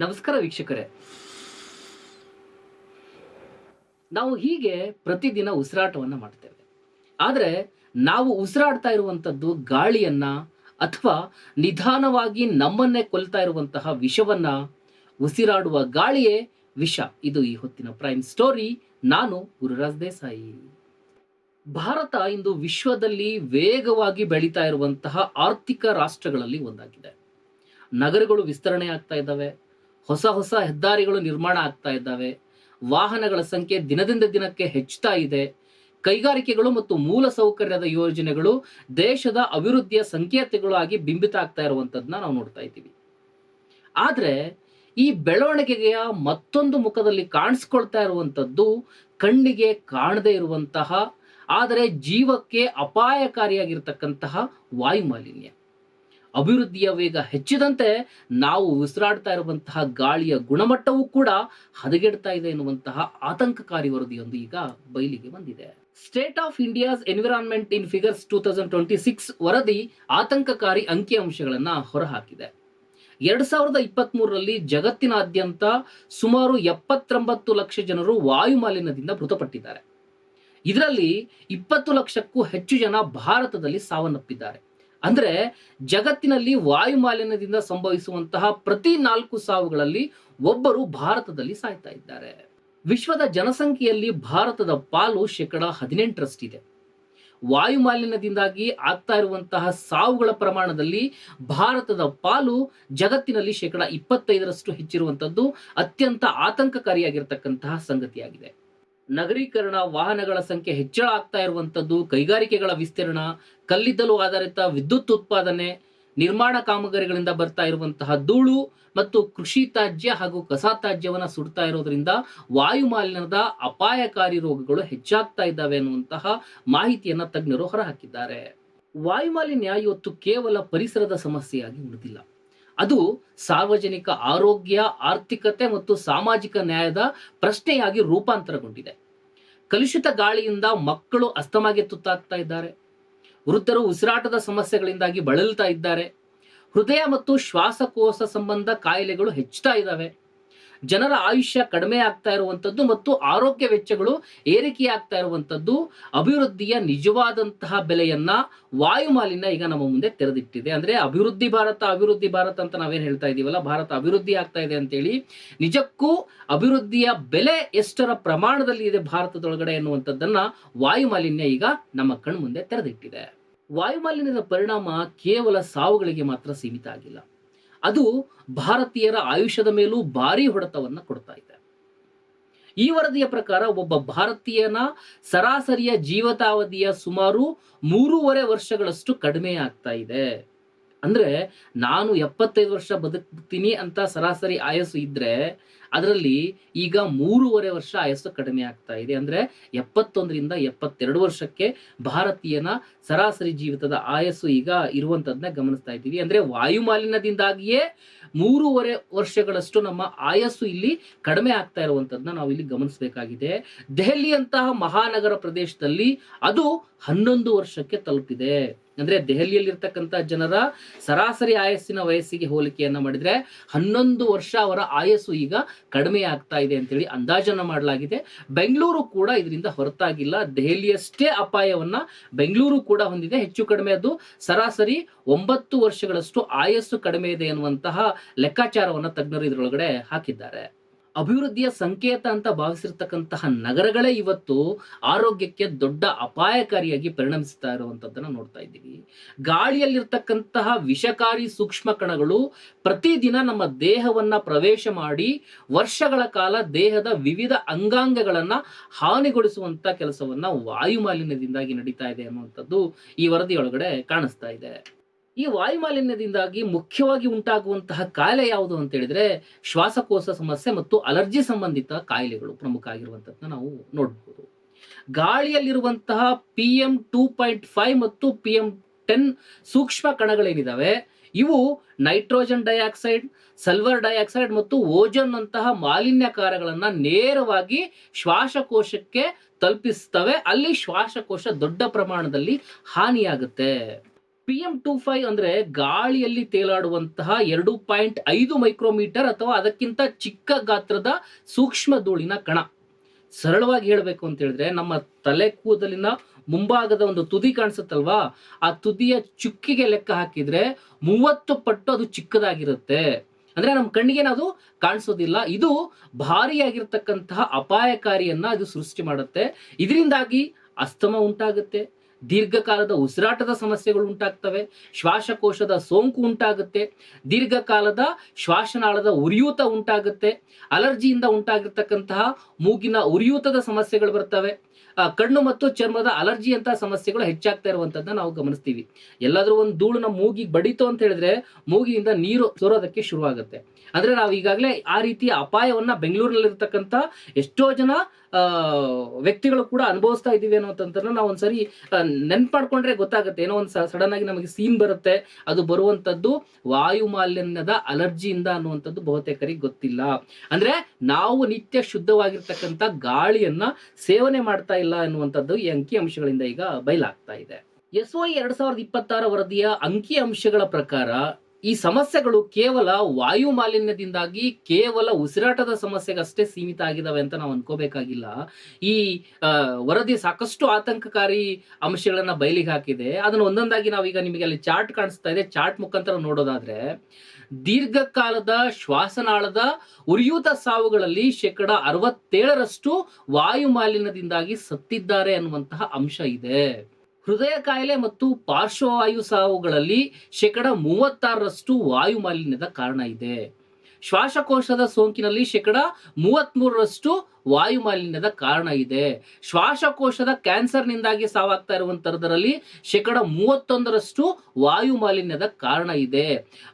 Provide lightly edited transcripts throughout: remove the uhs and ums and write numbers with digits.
ನಮಸ್ಕಾರ ವೀಕ್ಷಕರೇ. ನಾವು ಹೀಗೆ ಪ್ರತಿದಿನ ಉಸಿರಾಟವನ್ನ ಮಾಡ್ತೇವೆ. ಆದರೆ ನಾವು ಉಸಿರಾಡ್ತಾ ಇರುವಂತದ್ದು ಗಾಳಿಯನ್ನ ಅಥವಾ ನಿಧಾನವಾಗಿ ನಮ್ಮನ್ನೇ ಕೊಲ್ತಾ ಇರುವಂತಹ ವಿಷವನ್ನ. ಉಸಿರಾಡುವ ಗಾಳಿಯೇ ವಿಷ. ಇದು ಈ ಹೊತ್ತಿನ ಪ್ರೈಮ್ ಸ್ಟೋರಿ. ನಾನು ಗುರುರಾಜ್ ದೇಸಾಯಿ. ಭಾರತ ಇಂದು ವಿಶ್ವದಲ್ಲಿ ವೇಗವಾಗಿ ಬೆಳೀತಾ ಇರುವಂತಹ ಆರ್ಥಿಕ ರಾಷ್ಟ್ರಗಳಲ್ಲಿ ಒಂದಾಗಿದೆ. ನಗರಗಳು ವಿಸ್ತರಣೆ ಆಗ್ತಾ ಇದ್ದಾವೆ. ಹೊಸ ಹೊಸ ಹೆದ್ದಾರಿಗಳು ನಿರ್ಮಾಣ ಆಗ್ತಾ ಇದ್ದಾವೆ. ವಾಹನಗಳ ಸಂಖ್ಯೆ ದಿನದಿಂದ ದಿನಕ್ಕೆ ಹೆಚ್ಚುತ್ತಾ ಇದೆ. ಕೈಗಾರಿಕೆಗಳು ಮತ್ತು ಮೂಲ ಸೌಕರ್ಯದ ಯೋಜನೆಗಳು ದೇಶದ ಅಭಿವೃದ್ಧಿಯ ಸಂಕೇತಗಳು ಆಗಿ ಬಿಂಬಿತ ಆಗ್ತಾ ಇರುವಂತದ್ದನ್ನ ನಾವು ನೋಡ್ತಾ ಇದ್ದೀವಿ. ಆದ್ರೆ ಈ ಬೆಳವಣಿಗೆಯ ಮತ್ತೊಂದು ಮುಖದಲ್ಲಿ ಕಾಣಿಸ್ಕೊಳ್ತಾ ಇರುವಂತದ್ದು ಕಣ್ಣಿಗೆ ಕಾಣದೇ ಇರುವಂತಹ ಆದರೆ ಜೀವಕ್ಕೆ ಅಪಾಯಕಾರಿಯಾಗಿರ್ತಕ್ಕಂತಹ ವಾಯು ಮಾಲಿನ್ಯ. ಅಭಿವೃದ್ಧಿಯ ವೇಗ ಹೆಚ್ಚಿದಂತೆ ನಾವು ಉಸಿರಾಡ್ತಾ ಇರುವಂತಹ ಗಾಳಿಯ ಗುಣಮಟ್ಟವೂ ಕೂಡ ಹದಗೆಡ್ತಾ ಇದೆ ಎನ್ನುವಂತಹ ಆತಂಕಕಾರಿ ವರದಿಯೊಂದು ಈಗ ಬಯಲಿಗೆ ಬಂದಿದೆ. State of India's environment in figures 2026 ವರದಿ ಆತಂಕಕಾರಿ ಅಂಕಿಅಂಶಗಳನ್ನ ಹೊರಹಾಕಿದೆ. 2023ರಲ್ಲಿ ಜಗತ್ತಿನಾದ್ಯಂತ ಸುಮಾರು 79 ಲಕ್ಷ ಜನರು ವಾಯು ಮಾಲಿನ್ಯದಿಂದ ಮೃತಪಟ್ಟಿದ್ದಾರೆ. ಇದರಲ್ಲಿ 20 ಲಕ್ಷಕ್ಕೂ ಹೆಚ್ಚು ಜನ ಭಾರತದಲ್ಲಿ ಸಾವನ್ನಪ್ಪಿದ್ದಾರೆ. ಅಂದ್ರೆ ಜಗತ್ತಿನಲ್ಲಿ ವಾಯು ಮಾಲಿನ್ಯದಿಂದ ಸಂಭವಿಸುವಂತಹ ಪ್ರತಿ 4 ಸಾವುಗಳಲ್ಲಿ ಒಬ್ಬರು ಭಾರತದಲ್ಲಿ ಸಾಯ್ತಾ ಇದ್ದಾರೆ. ವಿಶ್ವದ ಜನಸಂಖ್ಯೆಯಲ್ಲಿ ಭಾರತದ ಪಾಲು 18%. ವಾಯು ಮಾಲಿನ್ಯದಿಂದಾಗಿ ಆಗ್ತಾ ಇರುವಂತಹ ಸಾವುಗಳ ಪ್ರಮಾಣದಲ್ಲಿ ಭಾರತದ ಪಾಲು ಜಗತ್ತಿನಲ್ಲಿ 25% ಹೆಚ್ಚಿರುವಂತದ್ದು ಅತ್ಯಂತ ಆತಂಕಕಾರಿಯಾಗಿರ್ತಕ್ಕಂತಹ ಸಂಗತಿಯಾಗಿದೆ. ನಗರೀಕರಣ, ವಾಹನಗಳ ಸಂಖ್ಯೆ ಹೆಚ್ಚಳ ಆಗ್ತಾ ಇರುವಂತದ್ದು, ಕೈಗಾರಿಕೆಗಳ ವಿಸ್ತೀರ್ಣ, ಕಲ್ಲಿದ್ದಲು ಆಧಾರಿತ ವಿದ್ಯುತ್ ಉತ್ಪಾದನೆ, ನಿರ್ಮಾಣ ಕಾಮಗಾರಿಗಳಿಂದ ಬರ್ತಾ ಇರುವಂತಹ ಧೂಳು ಮತ್ತು ಕೃಷಿ ತ್ಯಾಜ್ಯ ಹಾಗೂ ಕಸ ತ್ಯಾಜ್ಯವನ್ನ ಸುಡ್ತಾ ಇರೋದ್ರಿಂದ ವಾಯು ಮಾಲಿನ್ಯದ ಅಪಾಯಕಾರಿ ರೋಗಗಳು ಹೆಚ್ಚಾಗ್ತಾ ಇದ್ದಾವೆ ಅನ್ನುವಂತಹ ಮಾಹಿತಿಯನ್ನ ತಜ್ಞರು ಹೊರಹಾಕಿದ್ದಾರೆ. ವಾಯು ಮಾಲಿನ್ಯ ಇವತ್ತು ಕೇವಲ ಪರಿಸರದ ಸಮಸ್ಯೆಯಾಗಿ ಉಳಿದಿಲ್ಲ. ಅದು ಸಾರ್ವಜನಿಕ ಆರೋಗ್ಯ, ಆರ್ಥಿಕತೆ ಮತ್ತು ಸಾಮಾಜಿಕ ನ್ಯಾಯದ ಪ್ರಶ್ನೆಯಾಗಿ ರೂಪಾಂತರಗೊಂಡಿದೆ. ಕಲುಷಿತ ಗಾಳಿಯಿಂದ ಮಕ್ಕಳು ಅಸ್ತಮಾಗೆ ತುತ್ತಾಗ್ತಾ ಇದ್ದಾರೆ. ವೃದ್ಧರು ಉಸಿರಾಟದ ಸಮಸ್ಯೆಗಳಿಂದಾಗಿ ಬಳಲ್ತಾ ಇದ್ದಾರೆ. ಹೃದಯ ಮತ್ತು ಶ್ವಾಸಕೋಶ ಸಂಬಂಧ ಕಾಯಿಲೆಗಳು ಹೆಚ್ಚುತ್ತಾ ಇದ್ದಾವೆ. ಜನರ ಆಯುಷ್ಯ ಕಡಿಮೆ ಆಗ್ತಾ ಇರುವಂತದ್ದು ಮತ್ತು ಆರೋಗ್ಯ ವೆಚ್ಚಗಳು ಏರಿಕೆಯಾಗ್ತಾ ಇರುವಂತದ್ದು ಅಭಿವೃದ್ಧಿಯ ನಿಜವಾದಂತಹ ಬೆಲೆಯನ್ನ ವಾಯು ಮಾಲಿನ್ಯ ಈಗ ನಮ್ಮ ಮುಂದೆ ತೆರೆದಿಟ್ಟಿದೆ. ಅಂದ್ರೆ ಅಭಿವೃದ್ಧಿ ಭಾರತ ಅಂತ ನಾವೇನ್ ಹೇಳ್ತಾ ಇದೀವಲ್ಲ, ಭಾರತ ಅಭಿವೃದ್ಧಿ ಆಗ್ತಾ ಇದೆ ಅಂತೇಳಿ, ನಿಜಕ್ಕೂ ಅಭಿವೃದ್ಧಿಯ ಬೆಲೆ ಎಷ್ಟರ ಪ್ರಮಾಣದಲ್ಲಿ ಇದೆ ಭಾರತದೊಳಗಡೆ ಎನ್ನುವಂಥದ್ದನ್ನ ವಾಯು ಮಾಲಿನ್ಯ ಈಗ ನಮ್ಮ ಕಣ್ಣು ಮುಂದೆ ತೆರೆದಿಟ್ಟಿದೆ. ವಾಯು ಮಾಲಿನ್ಯದ ಪರಿಣಾಮ ಕೇವಲ ಸಾವುಗಳಿಗೆ ಮಾತ್ರ ಸೀಮಿತ ಆಗಿಲ್ಲ. ಅದು ಭಾರತೀಯರ ಆಯುಷ್ಯದ ಮೇಲೂ ಭಾರಿ ಹೊಡೆತವನ್ನ ಕೊಡ್ತಾ ಇದೆ. ಈ ವರದಿಯ ಪ್ರಕಾರ ಒಬ್ಬ ಭಾರತೀಯನ ಸರಾಸರಿಯ ಜೀವಿತಾವಧಿಯ ಸುಮಾರು 3.5 ವರ್ಷಗಳಷ್ಟು ಕಡಿಮೆ ಆಗ್ತಾ ಇದೆ. ಅಂದ್ರೆ ನಾನು 75 ವರ್ಷ ಬದುಕ್ತೀನಿ ಅಂತ ಸರಾಸರಿ ಆಯಸ್ಸು ಇದ್ರೆ ಅದರಲ್ಲಿ ಈಗ 3.5 ವರ್ಷ ಆಯಸ್ಸು ಕಡಿಮೆ ಆಗ್ತಾ ಇದೆ. ಅಂದ್ರೆ 71ರಿಂದ 72 ವರ್ಷಕ್ಕೆ ಭಾರತೀಯನ ಸರಾಸರಿ ಜೀವಿತದ ಆಯಸ್ಸು ಈಗ ಇರುವಂತದನ್ನ ಗಮನಿಸ್ತಾ ಇದ್ದೀವಿ. ಅಂದ್ರೆ ವಾಯು ಮಾಲಿನ್ಯದಿಂದಾಗಿಯೇ 3.5 ವರ್ಷಗಳಷ್ಟು ನಮ್ಮ ಆಯಸ್ಸು ಇಲ್ಲಿ ಕಡಿಮೆ ಆಗ್ತಾ ಇರುವಂತದನ್ನ ನಾವು ಇಲ್ಲಿ ಗಮನಿಸಬೇಕಾಗಿದೆ. ದೆಹಲಿಯಂತಹ ಮಹಾನಗರ ಪ್ರದೇಶದಲ್ಲಿ ಅದು 11 ವರ್ಷಕ್ಕೆ ತಲುಪಿದೆ. ಅಂದ್ರೆ ದೆಹಲಿಯಲ್ಲಿರ್ತಕ್ಕಂಥ ಜನರ ಸರಾಸರಿ ಆಯಸ್ಸಿನ ವಯಸ್ಸಿಗೆ ಹೋಲಿಕೆಯನ್ನ ಮಾಡಿದ್ರೆ 11 ವರ್ಷ ಅವರ ಆಯಸ್ಸು ಈಗ ಕಡಿಮೆ ಆಗ್ತಾ ಇದೆ ಅಂತೇಳಿ ಅಂದಾಜನ್ನ ಮಾಡಲಾಗಿದೆ. ಬೆಂಗಳೂರು ಕೂಡ ಇದರಿಂದ ಹೊರತಾಗಿಲ್ಲ. ದೆಹಲಿಯಷ್ಟೇ ಅಪಾಯವನ್ನ ಬೆಂಗಳೂರು ಕೂಡ ಹೊಂದಿದೆ. ಹೆಚ್ಚು ಕಡಿಮೆ ಅದು ಸರಾಸರಿ 9 ವರ್ಷಗಳಷ್ಟು ಆಯಸ್ಸು ಕಡಿಮೆ ಇದೆ ಎನ್ನುವಂತಹ ಲೆಕ್ಕಾಚಾರವನ್ನ ತಜ್ಞರು ಇದರೊಳಗಡೆ ಹಾಕಿದ್ದಾರೆ. ಅಭಿವೃದ್ಧಿಯ ಸಂಕೇತ ಅಂತ ಭಾವಿಸಿರ್ತಕ್ಕಂತಹ ನಗರಗಳೇ ಇವತ್ತು ಆರೋಗ್ಯಕ್ಕೆ ದೊಡ್ಡ ಅಪಾಯಕಾರಿಯಾಗಿ ಪರಿಣಮಿಸ್ತಾ ಇರುವಂತದ್ದನ್ನ ನೋಡ್ತಾ ಇದ್ದೀವಿ. ಗಾಳಿಯಲ್ಲಿರ್ತಕ್ಕಂತಹ ವಿಷಕಾರಿ ಸೂಕ್ಷ್ಮ ಕಣಗಳು ಪ್ರತಿದಿನ ನಮ್ಮ ದೇಹವನ್ನ ಪ್ರವೇಶ ಮಾಡಿ ವರ್ಷಗಳ ಕಾಲ ದೇಹದ ವಿವಿಧ ಅಂಗಾಂಗಗಳನ್ನ ಹಾನಿಗೊಳಿಸುವಂತ ಕೆಲಸವನ್ನ ವಾಯು ಮಾಲಿನ್ಯದಿಂದಾಗಿ ನಡೀತಾ ಇದೆ ಅನ್ನುವಂಥದ್ದು ಈ ವರದಿಯೊಳಗಡೆ ಕಾಣಿಸ್ತಾ ಇದೆ. ಈ ವಾಯು ಮಾಲಿನ್ಯದಿಂದಾಗಿ ಮುಖ್ಯವಾಗಿ ಉಂಟಾಗುವಂತಹ ಕಾಯಿಲೆ ಯಾವುದು ಅಂತ ಹೇಳಿದ್ರೆ ಶ್ವಾಸಕೋಶ ಸಮಸ್ಯೆ ಮತ್ತು ಅಲರ್ಜಿ ಸಂಬಂಧಿತ ಕಾಯಿಲೆಗಳು ಪ್ರಮುಖ ಆಗಿರುವಂತದ್ದನ್ನ ನಾವು ನೋಡಬಹುದು. ಗಾಳಿಯಲ್ಲಿರುವಂತಹ PM2.5 ಮತ್ತು PM10 ಸೂಕ್ಷ್ಮ ಕಣಗಳೇನಿದಾವೆ ಇವು ನೈಟ್ರೋಜನ್ ಡೈಆಕ್ಸೈಡ್, ಸಲ್ಫರ್ ಡೈಆಕ್ಸೈಡ್ ಮತ್ತು ಓಜೋನ್ ಅಂತಹ ಮಾಲಿನ್ಯಕಾರಗಳನ್ನ ನೇರವಾಗಿ ಶ್ವಾಸಕೋಶಕ್ಕೆ ತಲುಪಿಸ್ತವೆ. ಅಲ್ಲಿ ಶ್ವಾಸಕೋಶ ದೊಡ್ಡ ಪ್ರಮಾಣದಲ್ಲಿ ಹಾನಿಯಾಗುತ್ತೆ. PM2.5 ಅಂದ್ರೆ ಗಾಳಿಯಲ್ಲಿ ತೇಲಾಡುವಂತಹ 2.5 ಮೈಕ್ರೋಮೀಟರ್ ಅಥವಾ ಅದಕ್ಕಿಂತ ಚಿಕ್ಕ ಗಾತ್ರದ ಸೂಕ್ಷ್ಮ ಧೂಳಿನ ಕಣ. ಸರಳವಾಗಿ ಹೇಳಬೇಕು ಅಂತ ಹೇಳಿದ್ರೆ, ನಮ್ಮ ತಲೆ ಕೂದಲಿನ ಮುಂಭಾಗದ ಒಂದು ತುದಿ ಕಾಣಿಸುತ್ತಲ್ವಾ, ಆ ತುದಿಯ ಚುಕ್ಕಿಗೆ ಲೆಕ್ಕ ಹಾಕಿದ್ರೆ 30 ಪಟ್ಟು ಅದು ಚಿಕ್ಕದಾಗಿರುತ್ತೆ. ಅಂದ್ರೆ ನಮ್ಮ ಕಣ್ಣಿಗೆ ಅದು ಕಾಣಿಸೋದಿಲ್ಲ. ಇದು ಭಾರಿಯಾಗಿರ್ತಕ್ಕಂತಹ ಅಪಾಯಕಾರಿಯನ್ನ ಇದು ಸೃಷ್ಟಿ ಮಾಡುತ್ತೆ. ಇದರಿಂದಾಗಿ ಅಸ್ತಮ ಉಂಟಾಗುತ್ತೆ, ದೀರ್ಘಕಾಲದ ಉಸಿರಾಟದ ಸಮಸ್ಯೆಗಳು ಉಂಟಾಗ್ತವೆ, ಶ್ವಾಸಕೋಶದ ಸೋಂಕು ಉಂಟಾಗುತ್ತೆ, ದೀರ್ಘಕಾಲದ ಶ್ವಾಸನಾಳದ ಉರಿಯೂತ ಉಂಟಾಗುತ್ತೆ, ಅಲರ್ಜಿಯಿಂದ ಉಂಟಾಗಿರ್ತಕ್ಕಂತಹ ಮೂಗಿನ ಉರಿಯೂತದ ಸಮಸ್ಯೆಗಳು ಬರ್ತವೆ, ಕಣ್ಣು ಮತ್ತು ಚರ್ಮದ ಅಲರ್ಜಿ ಅಂತ ಸಮಸ್ಯೆಗಳು ಹೆಚ್ಚಾಗ್ತಾ ಇರುವಂತದ್ದನ್ನ ನಾವು ಗಮನಿಸ್ತೀವಿ. ಎಲ್ಲಾದ್ರೂ ಒಂದು ಧೂಳು ನಮ್ಮ ಮೂಗಿಗೆ ಬಡಿತು ಅಂತ ಹೇಳಿದ್ರೆ ಮೂಗಿನಿಂದ ನೀರು ಸೋರೋದಕ್ಕೆ ಶುರುವಾಗುತ್ತೆ. ಅಂದ್ರೆ ನಾವು ಈಗಾಗಲೇ ಆ ರೀತಿಯ ಅಪಾಯವನ್ನ ಬೆಂಗಳೂರಿನಲ್ಲಿರ್ತಕ್ಕಂಥ ಎಷ್ಟೋ ಜನ ವ್ಯಕ್ತಿಗಳು ಕೂಡ ಅನುಭವಿಸ್ತಾ ಇದ್ದೀವಿ ಅನ್ನೋಂಥದ್ದನ್ನ ನಾವು ಒಂದ್ಸರಿ ನೆನ್ಪು ಮಾಡ್ಕೊಂಡ್ರೆ ಗೊತ್ತಾಗುತ್ತೆ. ಏನೋ ಒಂದು ಸಡನ್ ಆಗಿ ನಮಗೆ ಸೀನ್ ಬರುತ್ತೆ, ಅದು ಬರುವಂತದ್ದು ವಾಯು ಮಾಲಿನ್ಯದ ಅಲರ್ಜಿಯಿಂದ ಅನ್ನುವಂಥದ್ದು ಬಹುತೇಕರಿಗೆ ಗೊತ್ತಿಲ್ಲ. ಅಂದ್ರೆ ನಾವು ನಿತ್ಯ ಶುದ್ಧವಾಗಿರ್ತಕ್ಕಂಥ ಗಾಳಿಯನ್ನ ಸೇವನೆ ಮಾಡ್ತಾ ಇಲ್ಲ ಎನ್ನುವಂಥದ್ದು ಈ ಅಂಕಿ ಅಂಶಗಳಿಂದ ಈಗ ಬಯಲಾಗ್ತಾ ಇದೆ. SOE 2026 ವರದಿಯ ಅಂಕಿ ಅಂಶಗಳ ಪ್ರಕಾರ ಈ ಸಮಸ್ಯೆಗಳು ಕೇವಲ ವಾಯು ಮಾಲಿನ್ಯದಿಂದಾಗಿ ಕೇವಲ ಉಸಿರಾಟದ ಸಮಸ್ಯೆಗಷ್ಟೇ ಸೀಮಿತ ಆಗಿದಾವೆ ಅಂತ ನಾವು ಅನ್ಕೋಬೇಕಾಗಿಲ್ಲ. ಈ ವರದಿ ಸಾಕಷ್ಟು ಆತಂಕಕಾರಿ ಅಂಶಗಳನ್ನ ಬಯಲಿಗೆ ಹಾಕಿದೆ. ಅದನ್ನ ಒಂದೊಂದಾಗಿ ನಾವೀಗ ನಿಮಗೆ ಅಲ್ಲಿ ಚಾರ್ಟ್ ಕಾಣಿಸ್ತಾ ಇದೆ, ಚಾರ್ಟ್ ಮುಖಾಂತರ ನೋಡೋದಾದ್ರೆ, ದೀರ್ಘಕಾಲದ ಶ್ವಾಸನಾಳದ ಉರಿಯೂತ ಸಾವುಗಳಲ್ಲಿ 67% ವಾಯು ಮಾಲಿನ್ಯದಿಂದಾಗಿ ಸತ್ತಿದ್ದಾರೆ ಅನ್ನುವಂತಹ ಅಂಶ ಇದೆ. ಹೃದಯ ಕಾಯಿಲೆ ಮತ್ತು ಪಾರ್ಶ್ವವಾಯು ಸಾವುಗಳಲ್ಲಿ 36% ವಾಯು ಮಾಲಿನ್ಯದ ಕಾರಣ ಇದೆ. ಶ್ವಾಸಕೋಶದ ಸೋಂಕಿನಲ್ಲಿ 33% ವಾಯು ಮಾಲಿನ್ಯದ ಕಾರಣ ಇದೆ. ಶ್ವಾಸಕೋಶದ ಕ್ಯಾನ್ಸರ್ನಿಂದಾಗಿ ಸಾವಾಗ್ತಾ ಇರುವಂತಹದರಲ್ಲಿ 31% ವಾಯು ಮಾಲಿನ್ಯದ ಕಾರಣ ಇದೆ.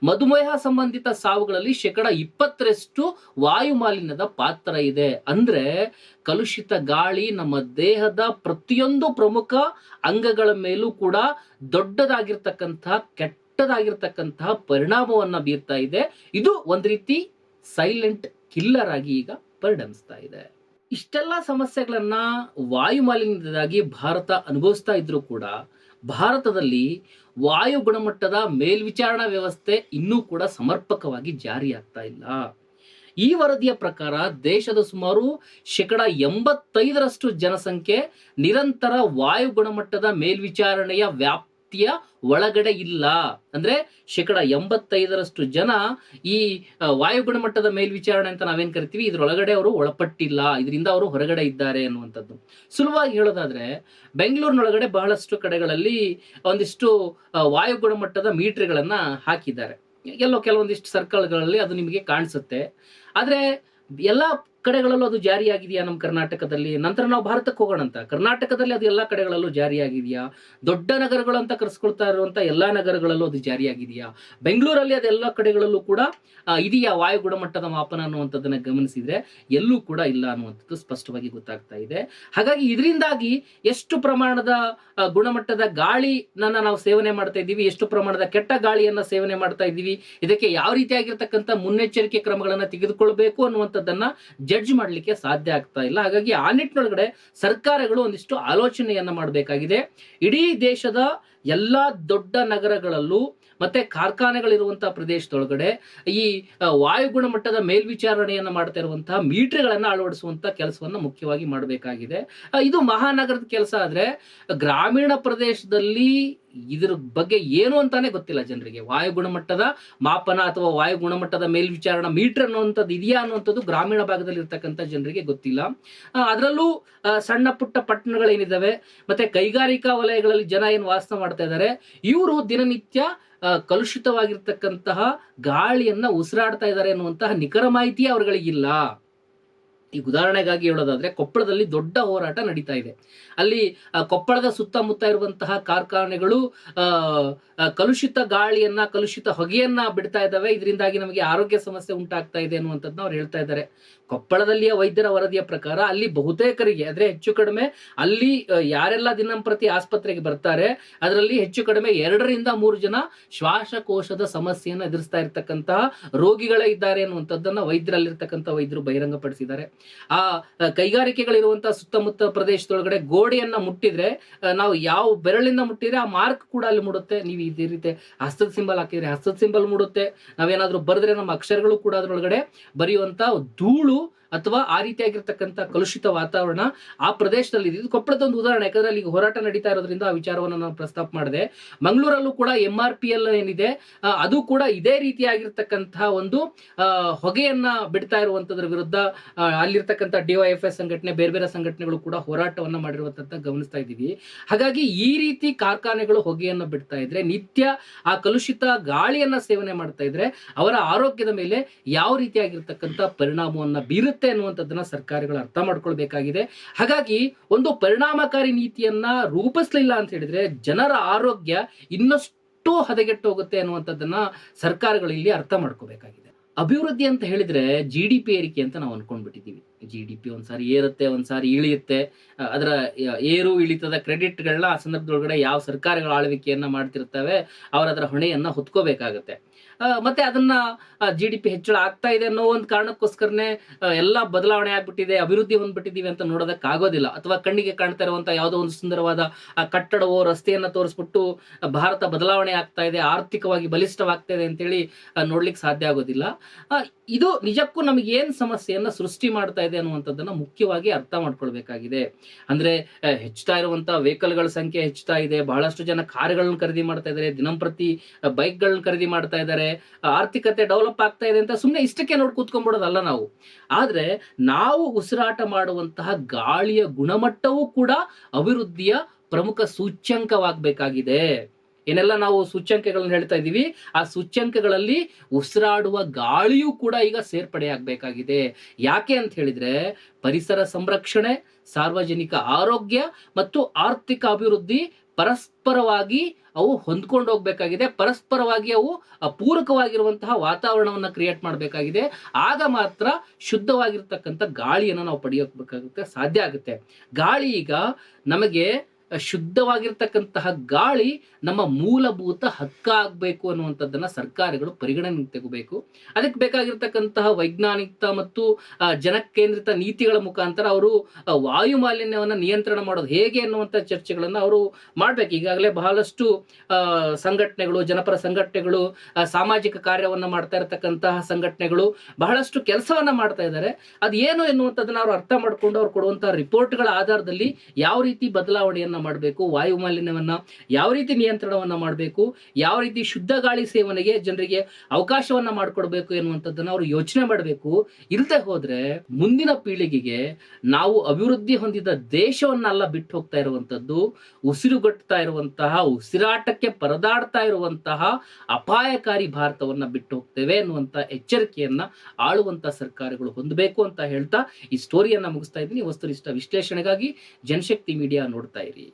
ಮಧುಮೇಹ ಸಂಬಂಧಿತ ಸಾವುಗಳಲ್ಲಿ 20% ವಾಯು ಮಾಲಿನ್ಯದ ಪಾತ್ರ ಇದೆ. ಅಂದ್ರೆ ಕಲುಷಿತ ಗಾಳಿ ನಮ್ಮ ದೇಹದ ಪ್ರತಿಯೊಂದು ಪ್ರಮುಖ ಅಂಗಗಳ ಮೇಲೂ ಕೂಡ ದೊಡ್ಡದಾಗಿರ್ತಕ್ಕಂತಹ ಕೆಟ್ಟದಾಗಿರ್ತಕ್ಕಂತಹ ಪರಿಣಾಮವನ್ನ ಬೀರ್ತಾ ಇದೆ. ಇದು ಒಂದ್ ರೀತಿ ಸೈಲೆಂಟ್ ಕಿಲ್ಲರ್ ಆಗಿ ಈಗ ಪರಿಣಮಿಸ್ತಾ ಇದೆ. ಇಷ್ಟೆಲ್ಲ ಸಮಸ್ಯೆಗಳನ್ನ ವಾಯು ಮಾಲಿನ್ಯದಿಂದಾಗಿ ಭಾರತ ಅನುಭವಿಸ್ತಾ ಇದ್ರೂ ಕೂಡ ಭಾರತದಲ್ಲಿ ವಾಯು ಗುಣಮಟ್ಟದ ಮೇಲ್ವಿಚಾರಣಾ ವ್ಯವಸ್ಥೆ ಇನ್ನೂ ಕೂಡ ಸಮರ್ಪಕವಾಗಿ ಜಾರಿಯಾಗ್ತಾ ಇಲ್ಲ. ಈ ವರದಿಯ ಪ್ರಕಾರ ದೇಶದ ಸುಮಾರು 85% ಜನಸಂಖ್ಯೆ ನಿರಂತರ ವಾಯು ಗುಣಮಟ್ಟದ ಮೇಲ್ವಿಚಾರಣೆಯ ವ್ಯಾಪ್ತಿಯ ಒಳಗಡೆ ಇಲ್ಲ. ಅಂದ್ರೆ 85% ಜನ ಈ ವಾಯು ಗುಣಮಟ್ಟದ ಮೇಲ್ವಿಚಾರಣೆ ಅಂತ ನಾವೇನ್ ಕರಿತೀವಿ ಇದ್ರೊಳಗಡೆ ಅವರು ಒಳಪಟ್ಟಿಲ್ಲ, ಇದರಿಂದ ಅವರು ಹೊರಗಡೆ ಇದ್ದಾರೆ ಅನ್ನುವಂಥದ್ದು. ಸುಲಭವಾಗಿ ಹೇಳೋದಾದ್ರೆ, ಬೆಂಗಳೂರಿನೊಳಗಡೆ ಬಹಳಷ್ಟು ಕಡೆಗಳಲ್ಲಿ ಒಂದಿಷ್ಟು ವಾಯು ಗುಣಮಟ್ಟದ ಮೀಟರ್ಗಳನ್ನ ಹಾಕಿದ್ದಾರೆ. ಎಲ್ಲೋ ಕೆಲವೊಂದಿಷ್ಟು ಸರ್ಕಲ್ಗಳಲ್ಲಿ ಅದು ನಿಮಗೆ ಕಾಣಿಸುತ್ತೆ. ಆದ್ರೆ ಎಲ್ಲಾ ಕಡೆಗಳಲ್ಲೂ ಅದು ಜಾರಿಯಾಗಿದೆಯಾ ನಮ್ಮ ಕರ್ನಾಟಕದಲ್ಲಿ? ನಂತರ ನಾವು ಭಾರತಕ್ಕೆ ಹೋಗೋಣ ಅಂತ, ಕರ್ನಾಟಕದಲ್ಲಿ ಅದು ಎಲ್ಲಾ ಕಡೆಗಳಲ್ಲೂ ಜಾರಿಯಾಗಿದೆಯಾ? ದೊಡ್ಡ ನಗರಗಳು ಅಂತ ಕರೆಸ್ಕೊಳ್ತಾ ಇರುವಂತ ಎಲ್ಲಾ ನಗರಗಳಲ್ಲೂ ಅದು ಜಾರಿಯಾಗಿದೆಯಾ? ಬೆಂಗಳೂರಲ್ಲಿ ಅದೆಲ್ಲ ಕಡೆಗಳಲ್ಲೂ ಕೂಡ ಇದೆಯಾ ವಾಯು ಗುಣಮಟ್ಟದ ಮಾಪನ ಅನ್ನುವಂಥದ್ದನ್ನ ಗಮನಿಸಿದ್ರೆ ಎಲ್ಲೂ ಕೂಡ ಇಲ್ಲ ಅನ್ನುವಂಥದ್ದು ಸ್ಪಷ್ಟವಾಗಿ ಗೊತ್ತಾಗ್ತಾ ಇದೆ. ಹಾಗಾಗಿ ಇದರಿಂದಾಗಿ ಎಷ್ಟು ಪ್ರಮಾಣದ ಗುಣಮಟ್ಟದ ಗಾಳಿನ ನಾವು ಸೇವನೆ ಮಾಡ್ತಾ ಇದ್ದೀವಿ, ಎಷ್ಟು ಪ್ರಮಾಣದ ಕೆಟ್ಟ ಗಾಳಿಯನ್ನ ಸೇವನೆ ಮಾಡ್ತಾ ಇದ್ದೀವಿ, ಇದಕ್ಕೆ ಯಾವ ರೀತಿಯಾಗಿರ್ತಕ್ಕಂಥ ಮುನ್ನೆಚ್ಚರಿಕೆ ಕ್ರಮಗಳನ್ನ ತೆಗೆದುಕೊಳ್ಬೇಕು ಅನ್ನುವಂಥದ್ದನ್ನ ಜಡ್ಜ್ ಮಾಡ್ಲಿಕ್ಕೆ ಸಾಧ್ಯ ಆಗ್ತಾ ಇಲ್ಲ. ಹಾಗಾಗಿ ಆ ನಿಟ್ಟಿನೊಳಗಡೆ ಸರ್ಕಾರಗಳು ಒಂದಿಷ್ಟು ಆಲೋಚನೆಯನ್ನ ಮಾಡಬೇಕಾಗಿದೆ. ಇಡೀ ದೇಶದ ಎಲ್ಲಾ ದೊಡ್ಡ ನಗರಗಳಲ್ಲೂ ಮತ್ತೆ ಕಾರ್ಖಾನೆಗಳಿರುವಂತಹ ಪ್ರದೇಶದೊಳಗಡೆ ಈ ವಾಯು ಗುಣಮಟ್ಟದ ಮೇಲ್ವಿಚಾರಣೆಯನ್ನ ಮಾಡ್ತಾ ಇರುವಂತಹ ಮೀಟರ್ಗಳನ್ನ ಅಳವಡಿಸುವಂತ ಕೆಲಸವನ್ನ ಮುಖ್ಯವಾಗಿ ಮಾಡಬೇಕಾಗಿದೆ. ಇದು ಮಹಾನಗರದ ಕೆಲಸ. ಆದ್ರೆ ಗ್ರಾಮೀಣ ಪ್ರದೇಶದಲ್ಲಿ ಇದ್ರ ಬಗ್ಗೆ ಏನು ಅಂತಾನೆ ಗೊತ್ತಿಲ್ಲ ಜನರಿಗೆ. ವಾಯು ಗುಣಮಟ್ಟದ ಮಾಪನ ಅಥವಾ ವಾಯು ಗುಣಮಟ್ಟದ ಮೇಲ್ವಿಚಾರಣಾ ಮೀಟರ್ ಅನ್ನುವಂಥದ್ದು ಇದೆಯಾ ಅನ್ನುವಂಥದ್ದು ಗ್ರಾಮೀಣ ಭಾಗದಲ್ಲಿ ಇರ್ತಕ್ಕಂಥ ಜನರಿಗೆ ಗೊತ್ತಿಲ್ಲ. ಅದರಲ್ಲೂ ಸಣ್ಣ ಪುಟ್ಟ ಪಟ್ಟಣಗಳೇನಿದಾವೆ ಮತ್ತೆ ಕೈಗಾರಿಕಾ ವಲಯಗಳಲ್ಲಿ ಜನ ಏನು ವಾಸ ಮಾಡ್ತಾ ಇದ್ದಾರೆ, ಇವರು ದಿನನಿತ್ಯ ಕಲುಷಿತವಾಗಿರ್ತಕ್ಕಂತಹ ಗಾಳಿಯನ್ನ ಉಸಿರಾಡ್ತಾ ಇದ್ದಾರೆ ಅನ್ನುವಂತಹ ನಿಖರ ಮಾಹಿತಿ ಅವರುಗಳಿಗಿಲ್ಲ. ಈಗ ಉದಾಹರಣೆಗಾಗಿ ಹೇಳೋದಾದ್ರೆ, ಕೊಪ್ಪಳದಲ್ಲಿ ದೊಡ್ಡ ಹೋರಾಟ ನಡೀತಾ ಇದೆ. ಅಲ್ಲಿ ಕೊಪ್ಪಳದ ಸುತ್ತಮುತ್ತ ಇರುವಂತಹ ಕಾರ್ಖಾನೆಗಳು ಕಲುಷಿತ ಗಾಳಿಯನ್ನ, ಕಲುಷಿತ ಹೊಗೆಯನ್ನ ಬಿಡ್ತಾ ಇದ್ದಾವೆ. ಇದರಿಂದಾಗಿ ನಮಗೆ ಆರೋಗ್ಯ ಸಮಸ್ಯೆ ಉಂಟಾಗ್ತಾ ಇದೆ ಅನ್ನುವಂಥದ್ದನ್ನ ಅವ್ರು ಹೇಳ್ತಾ ಇದ್ದಾರೆ. ಕೊಪ್ಪಳದಲ್ಲಿಯ ವೈದ್ಯರ ವರದಿಯ ಪ್ರಕಾರ ಅಲ್ಲಿ ಬಹುತೇಕರಿಗೆ, ಅಂದ್ರೆ ಹೆಚ್ಚು ಕಡಿಮೆ ಅಲ್ಲಿ ಯಾರೆಲ್ಲ ದಿನಂಪ್ರತಿ ಆಸ್ಪತ್ರೆಗೆ ಬರ್ತಾರೆ ಅದರಲ್ಲಿ ಹೆಚ್ಚು ಕಡಿಮೆ 2ರಿಂದ 3 ಜನ ಶ್ವಾಸಕೋಶದ ಸಮಸ್ಯೆಯನ್ನು ಎದುರಿಸ್ತಾ ಇರ್ತಕ್ಕಂತಹ ರೋಗಿಗಳೇ ಇದ್ದಾರೆ ಅನ್ನುವಂಥದ್ದನ್ನ ವೈದ್ಯರಲ್ಲಿರ್ತಕ್ಕಂಥ ವೈದ್ಯರು ಬಹಿರಂಗಪಡಿಸಿದ್ದಾರೆ. ಆ ಕೈಗಾರಿಕೆಗಳಿರುವಂತಹ ಸುತ್ತಮುತ್ತ ಪ್ರದೇಶದೊಳಗಡೆ ಗೋಡೆಯನ್ನ ಮುಟ್ಟಿದ್ರೆ ನಾವು ಯಾವ ಬೆರಳಿಂದ ಮುಟ್ಟಿದ್ರೆ ಆ ಮಾರ್ಕ್ ಕೂಡ ಅಲ್ಲಿ ಮೂಡುತ್ತೆ. ನೀವು ಇದೇ ರೀತಿ ಹಸ್ತದ ಸಿಂಬಲ್ ಹಾಕಿದ್ರೆ ಹಸ್ತದ ಸಿಂಬಲ್ ಮೂಡುತ್ತೆ. ನಾವೇನಾದ್ರೂ ಬರೆದ್ರೆ ನಮ್ಮ ಅಕ್ಷರಗಳು ಕೂಡ ಅದರೊಳಗಡೆ ಬರೆಯುವಂತ ಧೂಳು ಅಥವಾ ಆ ರೀತಿಯಾಗಿರ್ತಕ್ಕಂಥ ಕಲುಷಿತ ವಾತಾವರಣ ಆ ಪ್ರದೇಶದಲ್ಲಿ ಇದೆ. ಇದು ಕೊಪ್ಪಳದ ಒಂದು ಉದಾಹರಣೆ, ಯಾಕಂದ್ರೆ ಅಲ್ಲಿ ಹೋರಾಟ ನಡೀತಾ ಇರೋದ್ರಿಂದ ಆ ವಿಚಾರವನ್ನು ನಾನು ಪ್ರಸ್ತಾಪ ಮಾಡಿದೆ. ಮಂಗಳೂರಲ್ಲೂ ಕೂಡ MRPL ಏನಿದೆ ಅದು ಕೂಡ ಇದೇ ರೀತಿಯಾಗಿರ್ತಕ್ಕಂತಹ ಒಂದು ಹೊಗೆಯನ್ನ ಬಿಡ್ತಾ ಇರುವಂತದ್ರ ವಿರುದ್ಧ ಅಲ್ಲಿರ್ತಕ್ಕಂಥ DYFI ಸಂಘಟನೆ, ಬೇರೆ ಬೇರೆ ಸಂಘಟನೆಗಳು ಕೂಡ ಹೋರಾಟವನ್ನ ಮಾಡಿರುವಂತದ್ದು ಗಮನಿಸ್ತಾ ಇದ್ದೀವಿ. ಹಾಗಾಗಿ ಈ ರೀತಿ ಕಾರ್ಖಾನೆಗಳು ಹೊಗೆಯನ್ನ ಬಿಡ್ತಾ ಇದ್ರೆ, ನಿತ್ಯ ಆ ಕಲುಷಿತ ಗಾಳಿಯನ್ನ ಸೇವನೆ ಮಾಡ್ತಾ ಇದ್ರೆ ಅವರ ಆರೋಗ್ಯದ ಮೇಲೆ ಯಾವ ರೀತಿಯಾಗಿರ್ತಕ್ಕಂಥ ಪರಿಣಾಮವನ್ನ ಬೀರುತ್ತೆ ಅನ್ನುವಂಥದ್ದನ್ನ ಸರ್ಕಾರಗಳು ಅರ್ಥ ಮಾಡ್ಕೊಳ್ಬೇಕಾಗಿದೆ. ಹಾಗಾಗಿ ಒಂದು ಪರಿಣಾಮಕಾರಿ ನೀತಿಯನ್ನ ರೂಪಿಸಲಿಲ್ಲ ಅಂತ ಹೇಳಿದ್ರೆ ಜನರ ಆರೋಗ್ಯ ಇನ್ನಷ್ಟು ಹದಗೆಟ್ಟು ಹೋಗುತ್ತೆ ಅನ್ನುವಂಥದ್ದನ್ನ ಸರ್ಕಾರಗಳು ಇಲ್ಲಿ ಅರ್ಥ ಮಾಡ್ಕೋಬೇಕಾಗಿದೆ. ಅಭಿವೃದ್ಧಿ ಅಂತ ಹೇಳಿದ್ರೆ GDP ಏರಿಕೆ ಅಂತ ನಾವು ಅನ್ಕೊಂಡ್ಬಿಟ್ಟಿದ್ದೀವಿ. GDP ಒಂದ್ಸಾರಿ ಏರುತ್ತೆ, ಒಂದ್ಸಾರಿ ಇಳಿಯುತ್ತೆ. ಅದರ ಏರು ಇಳಿತದ ಕ್ರೆಡಿಟ್ಗಳನ್ನ ಆ ಸಂದರ್ಭದೊಳಗಡೆ ಯಾವ ಸರ್ಕಾರಗಳ ಆಳ್ವಿಕೆಯನ್ನ ಮಾಡ್ತಿರ್ತವೆ ಅವ್ರ ಅದರ ಹೊಣೆಯನ್ನ ಹೊತ್ಕೋಬೇಕಾಗತ್ತೆ. ಮತ್ತೆ ಅದನ್ನ GDP ಹೆಚ್ಚಳ ಆಗ್ತಾ ಇದೆ ಅನ್ನೋ ಒಂದು ಕಾರಣಕ್ಕೋಸ್ಕರನೇ ಎಲ್ಲ ಬದಲಾವಣೆ ಆಗ್ಬಿಟ್ಟಿದೆ, ಅಭಿವೃದ್ಧಿ ಹೊಂದ್ಬಿಟ್ಟಿದೀವಿ ಅಂತ ನೋಡೋದಕ್ಕಾಗೋದಿಲ್ಲ. ಅಥವಾ ಕಣ್ಣಿಗೆ ಕಾಣ್ತಾ ಇರುವಂತ ಯಾವುದೋ ಒಂದು ಸುಂದರವಾದ ಕಟ್ಟಡವೋ ರಸ್ತೆಯನ್ನ ತೋರಿಸ್ಬಿಟ್ಟು ಭಾರತ ಬದಲಾವಣೆ ಆಗ್ತಾ ಇದೆ, ಆರ್ಥಿಕವಾಗಿ ಬಲಿಷ್ಠವಾಗ್ತಾ ಇದೆ ಅಂತೇಳಿ ನೋಡ್ಲಿಕ್ಕೆ ಸಾಧ್ಯ ಆಗೋದಿಲ್ಲ. ಇದು ನಿಜಕ್ಕೂ ನಮಗೆ ಏನ್ ಸಮಸ್ಯೆಯನ್ನ ಸೃಷ್ಟಿ ಮಾಡ್ತಾ ಇದೆ ಅನ್ನುವಂಥದ್ದನ್ನ ಮುಖ್ಯವಾಗಿ ಅರ್ಥ ಮಾಡ್ಕೊಳ್ಬೇಕಾಗಿದೆ. ಅಂದ್ರೆ ಹೆಚ್ಚುತ್ತಾ ಇರುವಂತ ವೆಹಿಕಲ್ಗಳ ಸಂಖ್ಯೆ ಹೆಚ್ಚುತ್ತಾ ಇದೆ, ಬಹಳಷ್ಟು ಜನ ಕಾರುಗಳನ್ನ ಖರೀದಿ ಮಾಡ್ತಾ ಇದ್ದಾರೆ, ದಿನಂಪ್ರತಿ ಬೈಕ್ಗಳನ್ನ ಖರೀದಿ ಮಾಡ್ತಾ ಇದ್ದಾರೆ, ಆರ್ಥಿಕತೆ ಡೆವಲಪ್ ಆಗ್ತಾ ಇದೆ ಅಂತ ಸುಮ್ಮನೆ ಇಷ್ಟಕ್ಕೆ ನೋಡಿ ಕೂತ್ಕೊಂಡ್ಬಿಡೋದಲ್ಲ ನಾವು. ಆದ್ರೆ ನಾವು ಉಸಿರಾಟ ಮಾಡುವಂತಹ ಗಾಳಿಯ ಗುಣಮಟ್ಟವೂ ಕೂಡ ಅಭಿವೃದ್ಧಿಯ ಪ್ರಮುಖ ಸೂಚ್ಯಂಕವಾಗಬೇಕಾಗಿದೆ. ಏನೆಲ್ಲ ನಾವು ಸೂಚ್ಯಂಕಗಳನ್ನ ಹೇಳ್ತಾ ಇದ್ದೀವಿ, ಆ ಸೂಚ್ಯಂಕಗಳಲ್ಲಿ ಉಸಿರಾಡುವ ಗಾಳಿಯೂ ಕೂಡ ಈಗ ಸೇರ್ಪಡೆಯಾಗಬೇಕಾಗಿದೆ. ಯಾಕೆ ಅಂತ ಹೇಳಿದ್ರೆ ಪರಿಸರ ಸಂರಕ್ಷಣೆ, ಸಾರ್ವಜನಿಕ ಆರೋಗ್ಯ ಮತ್ತು ಆರ್ಥಿಕ ಅಭಿವೃದ್ಧಿ ಪರಸ್ಪರವಾಗಿ ಅವು ಹೊಂದ್ಕೊಂಡು ಹೋಗ್ಬೇಕಾಗಿದೆ. ಪರಸ್ಪರವಾಗಿ ಅವು ಪೂರಕವಾಗಿರುವಂತಹ ವಾತಾವರಣವನ್ನ ಕ್ರಿಯೇಟ್ ಮಾಡಬೇಕಾಗಿದೆ. ಆಗ ಮಾತ್ರ ಶುದ್ಧವಾಗಿರ್ತಕ್ಕಂಥ ಗಾಳಿಯನ್ನು ನಾವು ಪಡೆಯೋಕ್ಕಾಗುತ್ತೆ, ಸಾಧ್ಯ ಆಗುತ್ತೆ. ಗಾಳಿ ಈಗ ನಮಗೆ ಶುದ್ಧವಾಗಿರ್ತಕ್ಕಂತಹ ಗಾಳಿ ನಮ್ಮ ಮೂಲಭೂತ ಹಕ್ಕ ಆಗ್ಬೇಕು ಅನ್ನುವಂಥದ್ದನ್ನ ಸರ್ಕಾರಗಳು ಪರಿಗಣನೆಗೆ ತೆಗಬೇಕು. ಅದಕ್ಕೆ ಬೇಕಾಗಿರ್ತಕ್ಕಂತಹ ವೈಜ್ಞಾನಿಕ ಮತ್ತು ಜನಕೇಂದ್ರಿತ ನೀತಿಗಳ ಮುಖಾಂತರ ಅವರು ವಾಯು ಮಾಲಿನ್ಯವನ್ನ ನಿಯಂತ್ರಣ ಮಾಡೋದು ಹೇಗೆ ಅನ್ನುವಂಥ ಚರ್ಚೆಗಳನ್ನ ಅವರು ಮಾಡ್ಬೇಕು. ಈಗಾಗಲೇ ಬಹಳಷ್ಟು ಸಂಘಟನೆಗಳು, ಜನಪರ ಸಂಘಟನೆಗಳು, ಸಾಮಾಜಿಕ ಕಾರ್ಯವನ್ನ ಮಾಡ್ತಾ ಇರತಕ್ಕಂತಹ ಸಂಘಟನೆಗಳು ಬಹಳಷ್ಟು ಕೆಲಸವನ್ನ ಮಾಡ್ತಾ ಇದ್ದಾರೆ. ಅದೇನು ಎನ್ನುವಂಥದ್ದನ್ನ ಅವರು ಅರ್ಥ ಮಾಡ್ಕೊಂಡು ಅವ್ರು ಕೊಡುವಂತಹ ರಿಪೋರ್ಟ್ಗಳ ಆಧಾರದಲ್ಲಿ ಯಾವ ರೀತಿ ಬದಲಾವಣೆಯನ್ನ ಮಾಡಬೇಕು, ವಾಯು ಮಾಲಿನ್ಯವನ್ನ ಯಾವ ರೀತಿ ನಿಯಂತ್ರಣವನ್ನ ಮಾಡಬೇಕು, ಯಾವ ರೀತಿ ಶುದ್ಧ ಗಾಳಿ ಸೇವನೆಗೆ ಜನರಿಗೆ ಅವಕಾಶವನ್ನ ಮಾಡಿಕೊಡ್ಬೇಕು ಎನ್ನುವಂಥದ್ದನ್ನ ಅವರು ಯೋಚನೆ ಮಾಡಬೇಕು. ಇಲ್ಲದೆ ಹೋದ್ರೆ ಮುಂದಿನ ಪೀಳಿಗೆಗೆ ನಾವು ಅಭಿವೃದ್ಧಿ ಹೊಂದಿದ ದೇಶವನ್ನೆಲ್ಲ ಬಿಟ್ಟು ಹೋಗ್ತಾ ಇರುವಂತದ್ದು, ಉಸಿರುಗಟ್ತಾ ಇರುವಂತಹ, ಉಸಿರಾಟಕ್ಕೆ ಪರದಾಡ್ತಾ ಇರುವಂತಹ ಅಪಾಯಕಾರಿ ಭಾರತವನ್ನ ಬಿಟ್ಟು ಹೋಗ್ತೇವೆ ಎನ್ನುವಂತ ಎಚ್ಚರಿಕೆಯನ್ನ ಆಳುವಂತ ಸರ್ಕಾರಗಳು ಹೊಂದಬೇಕು ಅಂತ ಹೇಳ್ತಾ ಈ ಸ್ಟೋರಿಯನ್ನ ಮುಗಿಸ್ತಾ ಇದ್ದೀನಿ. ವಸ್ತುನಿಷ್ಠ ವಿಶ್ಲೇಷಣೆಗಾಗಿ ಜನಶಕ್ತಿ ಮೀಡಿಯಾ ನೋಡ್ತಾ ಇರಿ.